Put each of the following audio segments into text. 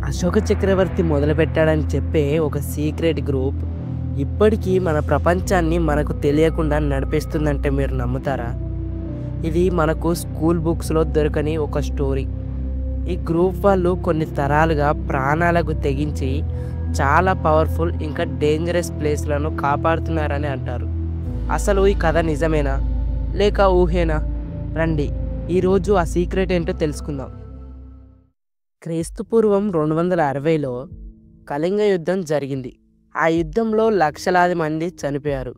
అశోక చక్రవర్తి మొదలుపెట్టాడని చెప్పే ఒక secret group ఇప్పటికీ మన ప్రపంచాన్ని మనకు తెలియకుండా నడిపిస్తుందంటే మీరు నమ్ముతారా? ఇది మనకు స్కూల్ బుక్స్లో దొరకని ఒక స్టోరీ. ఈ గ్రూప్ వాళ్ళు కొన్ని తరాలుగా ప్రాణాలకు తెగించి చాలా పవర్ఫుల్ ఇంకా డేంజరస్ ప్లేస్లను కాపాడుతున్నారని అంటారు. అసలు ఈ కథ నిజమేనా లేక ఊహేనా? రండి ఈరోజు ఆ సీక్రెట్ ఏంటో తెలుసుకుందాం. క్రీస్తుపూర్వం 260లో కళింగ యుద్ధం జరిగింది. ఆ యుద్ధంలో లక్షలాది మంది చనిపోయారు.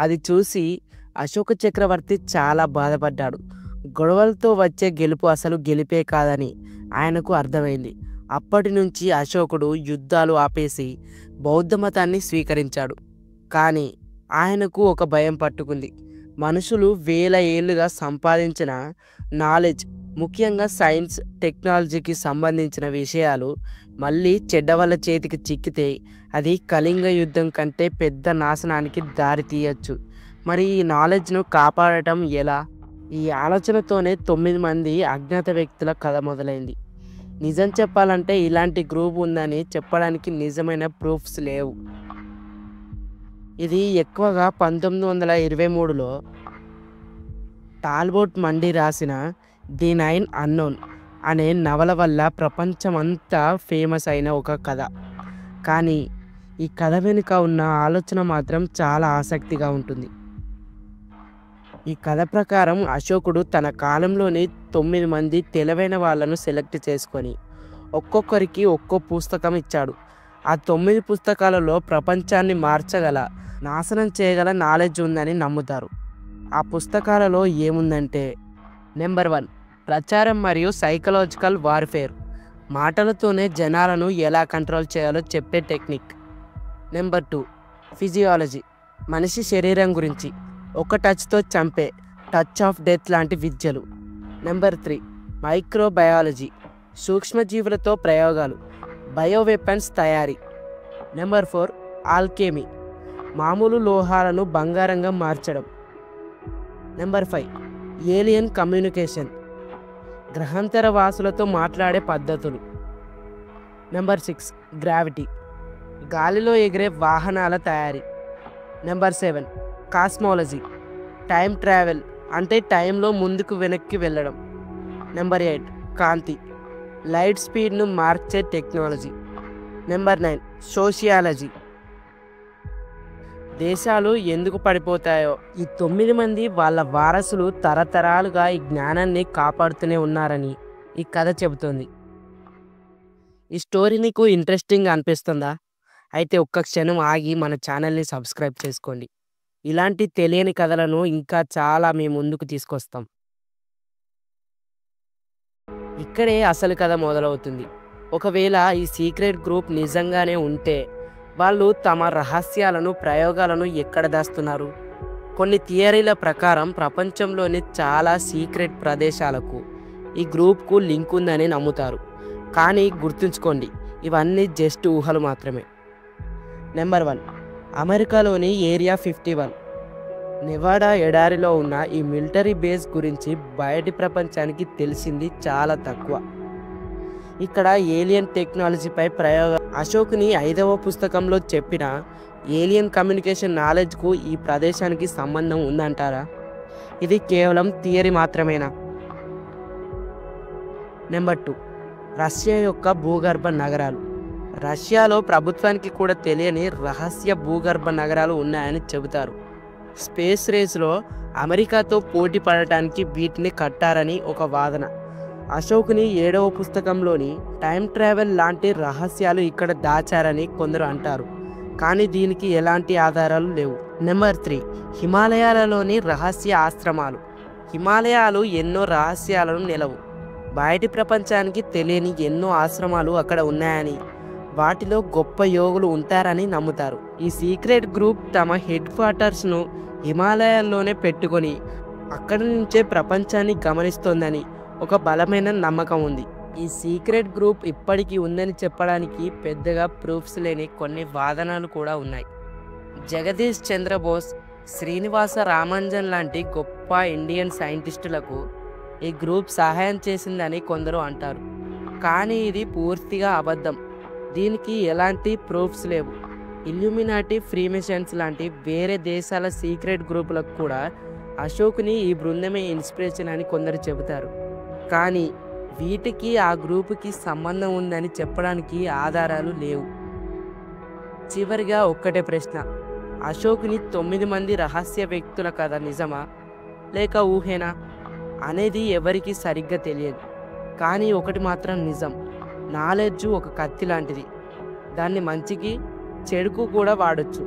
అది చూసి అశోక చక్రవర్తి చాలా బాధపడ్డాడు. గొడవలతో వచ్చే గెలుపు అసలు గెలిపే కాదని ఆయనకు అర్థమైంది. అప్పటి నుంచి అశోకుడు యుద్ధాలు ఆపేసి బౌద్ధ మతాన్ని స్వీకరించాడు. కానీ ఆయనకు ఒక భయం పట్టుకుంది. మనుషులు వేల ఏళ్ళుగా సంపాదించిన నాలెడ్జ్, ముఖ్యంగా సైన్స్ టెక్నాలజీకి సంబంధించిన విషయాలు మళ్ళీ చెడ్డవాళ్ళ చేతికి చిక్కితే అది కళింగ యుద్ధం కంటే పెద్ద నాశనానికి దారి తీయచ్చు. మరి ఈ నాలెడ్జ్ను కాపాడటం ఎలా? ఈ ఆలోచనతోనే 9 మంది అజ్ఞాత వ్యక్తుల కథ మొదలైంది. నిజం చెప్పాలంటే ఇలాంటి గ్రూప్ ఉందని చెప్పడానికి నిజమైన ప్రూఫ్స్ లేవు. ఇది ఎక్కువగా 1923లో టాల్బోట్ మండి రాసిన ది 9 అన్నోన్ అనే నవల వల్ల ప్రపంచమంతా ఫేమస్ అయిన ఒక కథ. కానీ ఈ కథ వెనుక ఉన్న ఆలోచన మాత్రం చాలా ఆసక్తిగా ఉంటుంది. ఈ కథ ప్రకారం అశోకుడు తన కాలంలోని 9 మంది తెలివైన వాళ్ళను సెలెక్ట్ చేసుకొని ఒక్కొక్కరికి ఒక్కో పుస్తకం ఇచ్చాడు. ఆ 9 పుస్తకాలలో ప్రపంచాన్ని మార్చగల, నాశనం చేయగల నాలెడ్జ్ ఉందని నమ్ముతారు. ఆ పుస్తకాలలో ఏముందంటే, నెంబర్ 1 ప్రచారం మరియు సైకలాజికల్ వార్ఫేర్, మాటలతోనే జనాలను ఎలా కంట్రోల్ చేయాలో చెప్పే టెక్నిక్. నెంబర్ 2 ఫిజియాలజీ, మనిషి శరీరం గురించి, ఒక టచ్తో చంపే టచ్ ఆఫ్ డెత్ లాంటి విద్యలు. నెంబర్ 3 మైక్రోబయాలజీ, సూక్ష్మజీవులతో ప్రయోగాలు, బయో వెపన్స్ తయారీ. నెంబర్ 4 ఆల్కెమీ, మామూలు లోహాలను బంగారంగా మార్చడం. నెంబర్ 5 ఏలియన్ కమ్యూనికేషన్, గ్రహాంతర వాసులతో మాట్లాడే పద్ధతులు. నెంబర్ 6 గ్రావిటీ, గాలిలో ఎగిరే వాహనాల తయారీ. నెంబర్ 7 కాస్మాలజీ, టైం ట్రావెల్ అంటే టైంలో ముందుకు వెనక్కి వెళ్ళడం. నెంబర్ 8 కాంతి, లైట్ స్పీడ్ను మార్చే టెక్నాలజీ. నెంబర్ 9 సోషియాలజీ, దేశాలు ఎందుకు పడిపోతాయో. ఈ 9 మంది వాళ్ళ వారసులు తరతరాలుగా ఈ జ్ఞానాన్ని కాపాడుతూనే ఉన్నారని ఈ కథ చెబుతుంది. ఈ స్టోరీ నీకు ఇంట్రెస్టింగ్ అనిపిస్తుందా? అయితే ఒక్క క్షణం ఆగి మన ఛానల్ని సబ్స్క్రైబ్ చేసుకోండి. ఇలాంటి తెలియని కథలను ఇంకా చాలా మీ ముందుకు తీసుకొస్తాం. ఇక్కడే అసలు కథ మొదలవుతుంది. ఒకవేళ ఈ సీక్రెట్ గ్రూప్ నిజంగానే ఉంటే వాళ్ళు తమ రహస్యాలను, ప్రయోగాలను ఎక్కడ దాస్తున్నారు? కొన్ని థియరీల ప్రకారం ప్రపంచంలోని చాలా సీక్రెట్ ప్రదేశాలకు ఈ గ్రూప్కు లింక్ ఉందని నమ్ముతారు. కానీ గుర్తుంచుకోండి, ఇవన్నీ జస్ట్ ఊహలు మాత్రమే. నెంబర్ 1 అమెరికాలోని ఏరియా 51, నెవాడా ఎడారిలో ఉన్న ఈ మిలిటరీ బేస్ గురించి బయటి ప్రపంచానికి తెలిసింది చాలా తక్కువ. ఇక్కడ ఏలియన్ టెక్నాలజీపై ప్రయోగం. అశోకుని 5వ పుస్తకంలో చెప్పిన ఏలియన్ కమ్యూనికేషన్ నాలెడ్జ్కు ఈ ప్రదేశానికి సంబంధం ఉందంటారా? ఇది కేవలం థియరీ మాత్రమేనా? నెంబర్ 2 రష్యా యొక్క భూగర్భ నగరాలు. రష్యాలో ప్రభుత్వానికి కూడా తెలియని రహస్య భూగర్భ నగరాలు ఉన్నాయని చెబుతారు. స్పేస్ రేస్లో అమెరికాతో పోటీ పడటానికి వీటిని కట్టారని ఒక వాదన. అశోకుని 7వ పుస్తకంలోని టైం ట్రావెల్ లాంటి రహస్యాలు ఇక్కడ దాచారని కొందరు అంటారు. కానీ దీనికి ఎలాంటి ఆధారాలు లేవు. నెంబర్ 3 హిమాలయాలలోని రహస్య ఆశ్రమాలు. హిమాలయాలు ఎన్నో రహస్యాలను నిలవు. బయటి ప్రపంచానికి తెలియని ఎన్నో ఆశ్రమాలు అక్కడ ఉన్నాయని, వాటిలో గొప్ప యోగులు ఉంటారని నమ్ముతారు. ఈ సీక్రెట్ గ్రూప్ తమ హెడ్ క్వార్టర్స్ను హిమాలయాల్లోనే పెట్టుకొని అక్కడి నుంచే ప్రపంచాన్ని గమనిస్తోందని ఒక బలమైన నమ్మకం ఉంది. ఈ సీక్రెట్ గ్రూప్ ఇప్పటికీ ఉందని చెప్పడానికి పెద్దగా ప్రూఫ్స్ లేని కొన్ని వాదనలు కూడా ఉన్నాయి. జగదీష్ చంద్రబోస్, శ్రీనివాస రామానుజన్ లాంటి గొప్ప ఇండియన్ సైంటిస్టులకు ఈ గ్రూప్ సహాయం చేసిందని కొందరు అంటారు. కానీ ఇది పూర్తిగా అబద్ధం. దీనికి ఎలాంటి ప్రూఫ్స్ లేవు. ఇల్యూమినాటి, ఫ్రీమేసన్స్ లాంటి వేరే దేశాల సీక్రెట్ గ్రూపులకు కూడా అశోక్ని ఈ బృందమే ఇన్స్పిరేషన్ అని కొందరు చెబుతారు. కానీ వీటికి ఆ గ్రూపుకి సంబంధం ఉందని చెప్పడానికి ఆధారాలు లేవు. చివరిగా ఒక్కటే ప్రశ్న, అశోక్ని 9 మంది రహస్య వ్యక్తుల కథ నిజమా లేక ఊహేనా అనేది ఎవరికీ సరిగ్గా తెలియదు. కానీ ఒకటి మాత్రం నిజం, నాలెడ్జ్ ఒక కత్తి లాంటిది. దాన్ని మంచికి చెడుకు కూడా వాడచ్చు.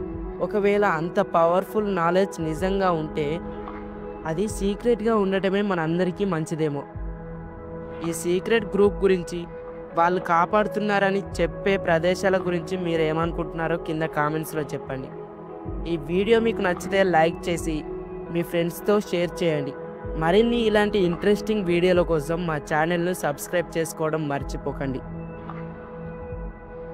ఒకవేళ అంత పవర్ఫుల్ నాలెడ్జ్ నిజంగా ఉంటే అది సీక్రెట్గా ఉండటమే మనందరికీ మంచిదేమో. ఈ సీక్రెట్ గ్రూప్ గురించి, వాళ్ళు కాపాడుతున్నారని చెప్పే ప్రదేశాల గురించి మీరు ఏమనుకుంటున్నారో కింద కామెంట్స్లో చెప్పండి. ఈ వీడియో మీకు నచ్చితే లైక్ చేసి మీ ఫ్రెండ్స్తో షేర్ చేయండి. మరిన్ని ఇలాంటి ఇంట్రెస్టింగ్ వీడియోల కోసం మా ఛానల్ను సబ్స్క్రైబ్ చేసుకోవడం మర్చిపోకండి.